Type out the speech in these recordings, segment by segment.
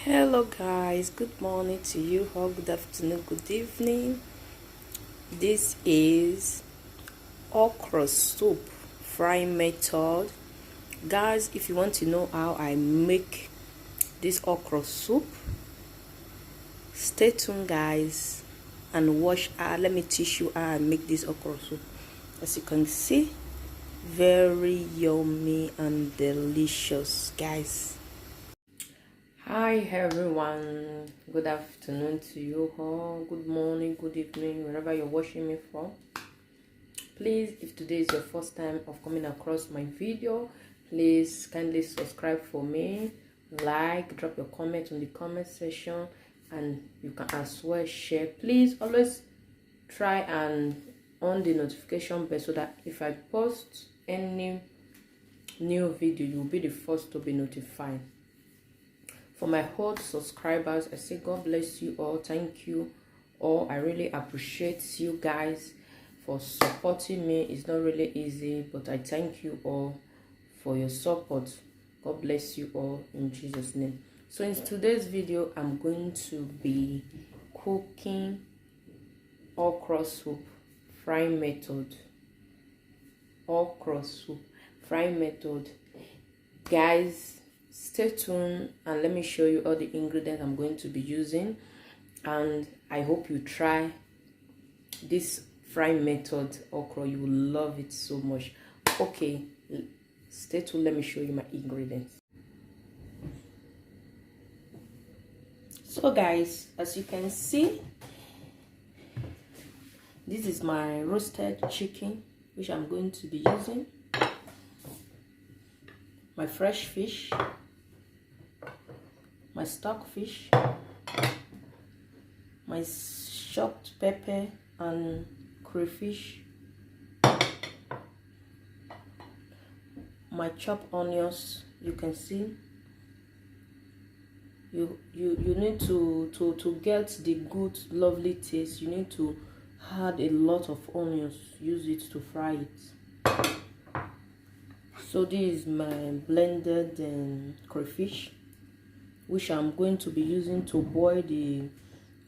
Hello guys, good morning to you all, good afternoon, good evening. This is okra soup frying method. Guys, if you want to know how I make this okra soup, stay tuned guys and watch. Let me teach you how I make this okra soup. As you can see, very yummy and delicious guys. Hi everyone, good afternoon to you all, good morning, good evening, wherever you're watching me from. Please, if today is your first time of coming across my video, please kindly subscribe for me, like, drop your comment in the comment section, and you can as well share. Please always try and on the notification bell so that if I post any new video, you'll be the first to be notified. For my old subscribers, I say God bless you all. Thank you all. I really appreciate you guys for supporting me. It's not really easy, but I thank you all for your support. God bless you all in Jesus' name. So in today's video, I'm going to be cooking okra soup frying method. Okra soup frying method. Guys, stay tuned and let me show you all the ingredients I'm going to be using, and I hope you try this frying method okra. You will love it so much. Okay, stay tuned, let me show you my ingredients. So guys, as you can see, this is my roasted chicken which I'm going to be using, my fresh fish, my stock fish, my chopped pepper and crayfish, my chopped onions. You can see you need to get the good lovely taste. You need to add a lot of onions, use it to fry it. So this is my blended crayfish, which I'm going to be using to boil the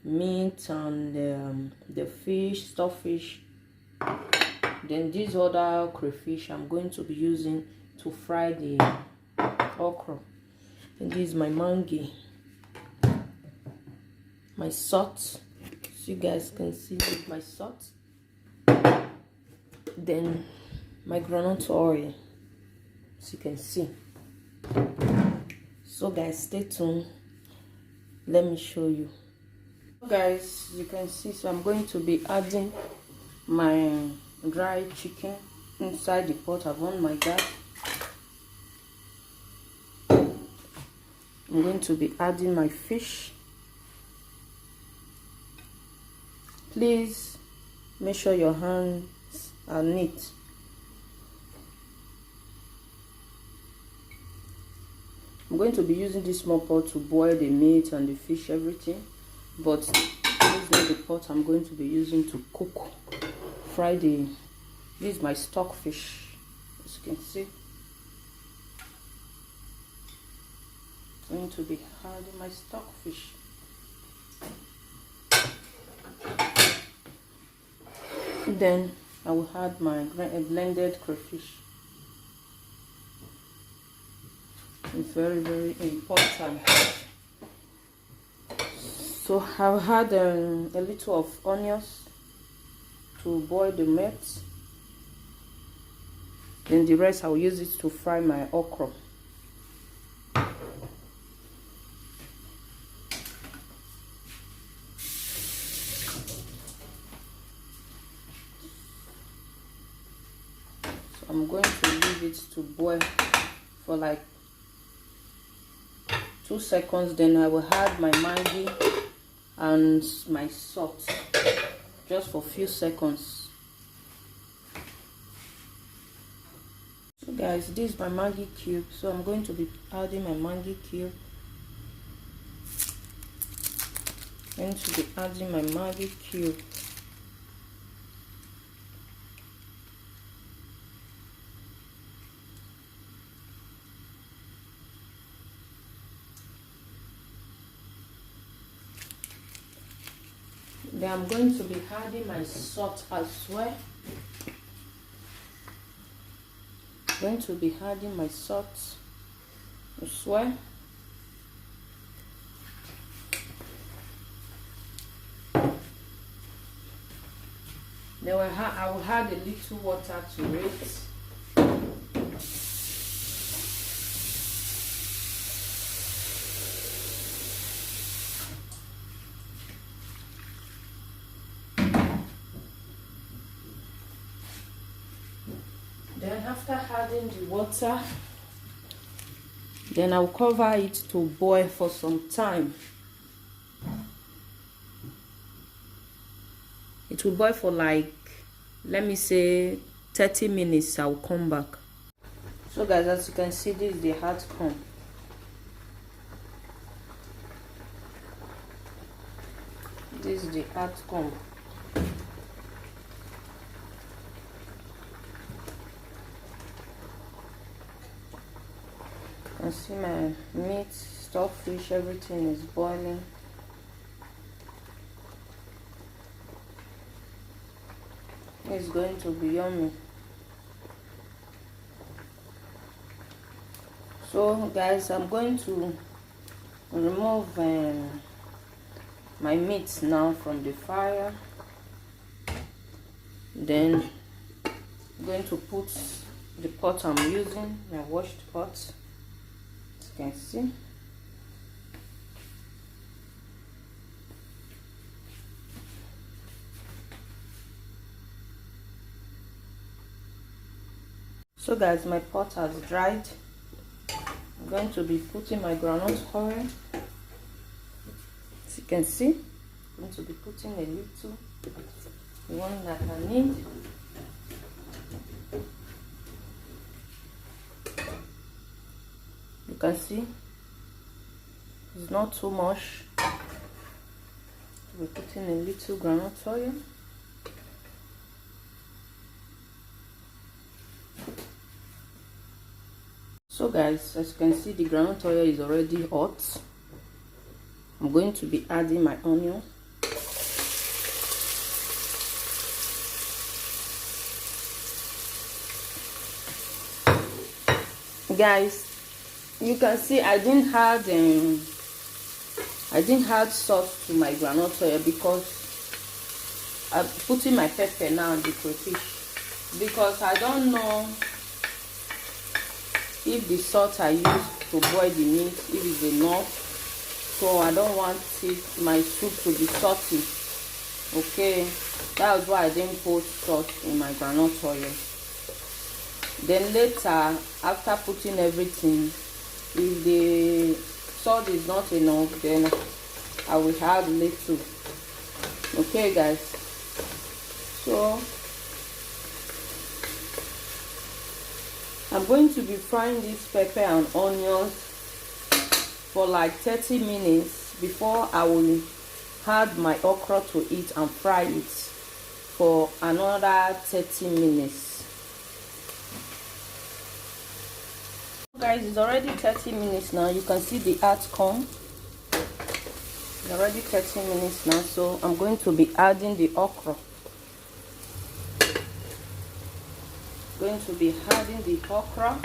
meat and the fish, stockfish. Then this other crayfish I'm going to be using to fry the okra. And this is my mangi, my salt, so you guys can see my salt. Then my groundnut oil, as you can see. So guys, stay tuned, let me show you. Guys, you can see, so I'm going to be adding my dry chicken inside the pot. I've on my gas. I'm going to be adding my fish. Please make sure your hands are neat. I'm going to be using this small pot to boil the meat and the fish, everything, but this is not the pot I'm going to be using to cook, fry the. This is my stock fish, as you can see. I'm going to be adding my stock fish. Then I will add my blended crayfish. It's very, very important. So I've had a little of onions to boil the meat. Then the rest I will use it to fry my okra. So I'm going to leave it to boil for like 2 seconds. Then I will add my maggi and my salt just for a few seconds. So guys, this is my maggi cube, so I'm going to be adding my maggi cube. I'm going to be adding my maggi cube. Then I'm going to be adding my salt as well. Going to be adding my salt as well. Then I will add a little water to it. Then after adding the water, then I'll cover it to boil for some time. It will boil for like, let me say 30 minutes. I'll come back. So guys, as you can see, this is the outcome. This is the outcome. You can see my meat, stockfish, everything is boiling. It's going to be yummy. So guys, I'm going to remove my meat now from the fire. Then I'm going to put the pot I'm using, my washed pot. You can see. So guys, my pot has dried. I'm going to be putting my groundnut oil. As you can see, I'm going to be putting a little, the one that I need. You can see it's not too much. We're putting a little groundnut oil. So guys, as you can see, the groundnut oil is already hot. I'm going to be adding my onion. Guys, you can see I didn't add salt to my groundnut oil because I'm putting my pepper now in the crayfish, because I don't know if the salt I use to boil the meat, if it's enough. So I don't want my soup to be salty. Okay, that's why I didn't put salt in my groundnut oil. Then later, after putting everything, if the salt is not enough, then I will add little. Okay guys, so I'm going to be frying this pepper and onions for like 30 minutes before I will add my okra to it and fry it for another 30 minutes. Guys, it's already 30 minutes now. You can see the outcome. It's already 30 minutes now, so I'm going to be adding the okra. Going to be adding the okra.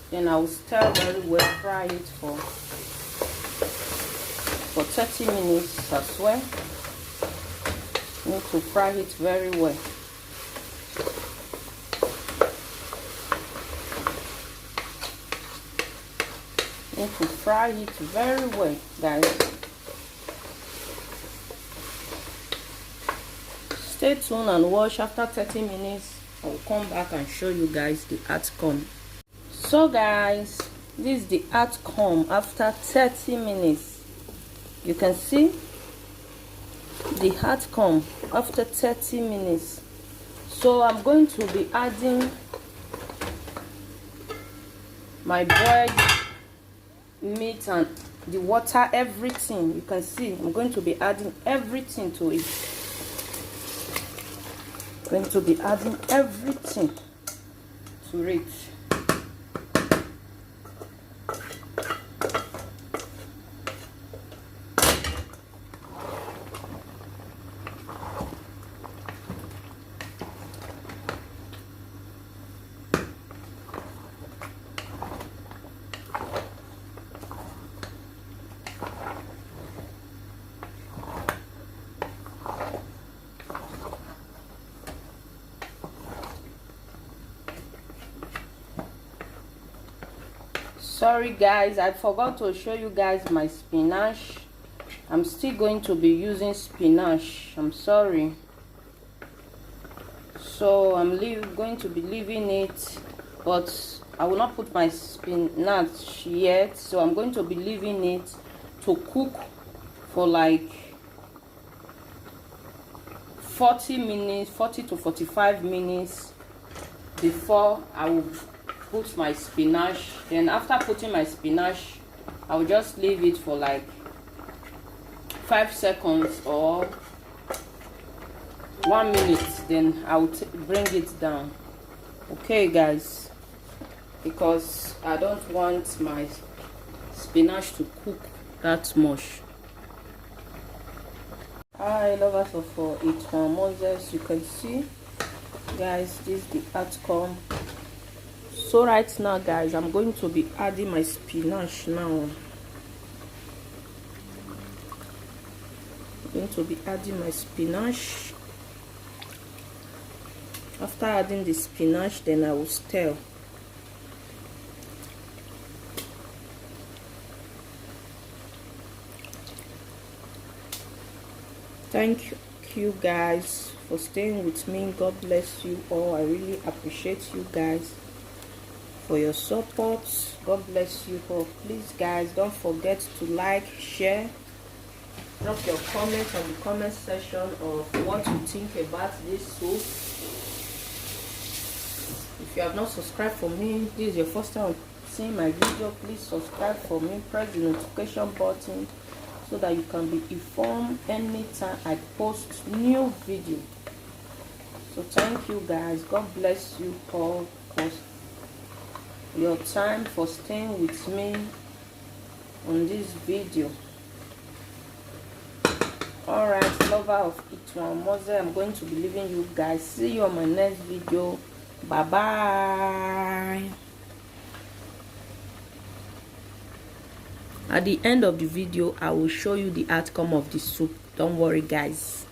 Then I will stir very well, fry it for 30 minutes as well. Need to fry it very well. Need to fry it very well, guys. Stay tuned and watch. After 30 minutes, I will come back and show you guys the outcome. So guys, this is the outcome after 30 minutes. You can see the outcome after 30 minutes. So I'm going to be adding my boiled meat and the water, everything. You can see I'm going to be adding everything to it. Going to be adding everything to it. Sorry guys, I forgot to show you guys my spinach. I'm still going to be using spinach. I'm sorry. So I'm going to be leaving it, but I will not put my spinach yet. So I'm going to be leaving it to cook for like 40 minutes, 40 to 45 minutes before I will put my spinach. Then after putting my spinach, I will just leave it for like 5 seconds or 1 minute. Then I will bring it down. Okay guys, because I don't want my spinach to cook that much. Hi lovers of Itwan Moses, you can see guys, this is the outcome. So right now guys, I'm going to be adding my spinach now. I'm going to be adding my spinach. After adding the spinach, then I will stir. Thank you guys for staying with me. God bless you all. I really appreciate you guys for your support. God bless you all. Please guys, don't forget to like, share, drop your comments on the comment section of what you think about this soup. If you have not subscribed for me, this is your first time seeing my video, please subscribe for me. Press the notification button so that you can be informed anytime I post new video. So thank you guys. God bless you all for your time, for staying with me on this video. Alright, lover of Itwan Moses, I'm going to be leaving you guys. See you on my next video. Bye bye. At the end of the video, I will show you the outcome of the soup. Don't worry guys.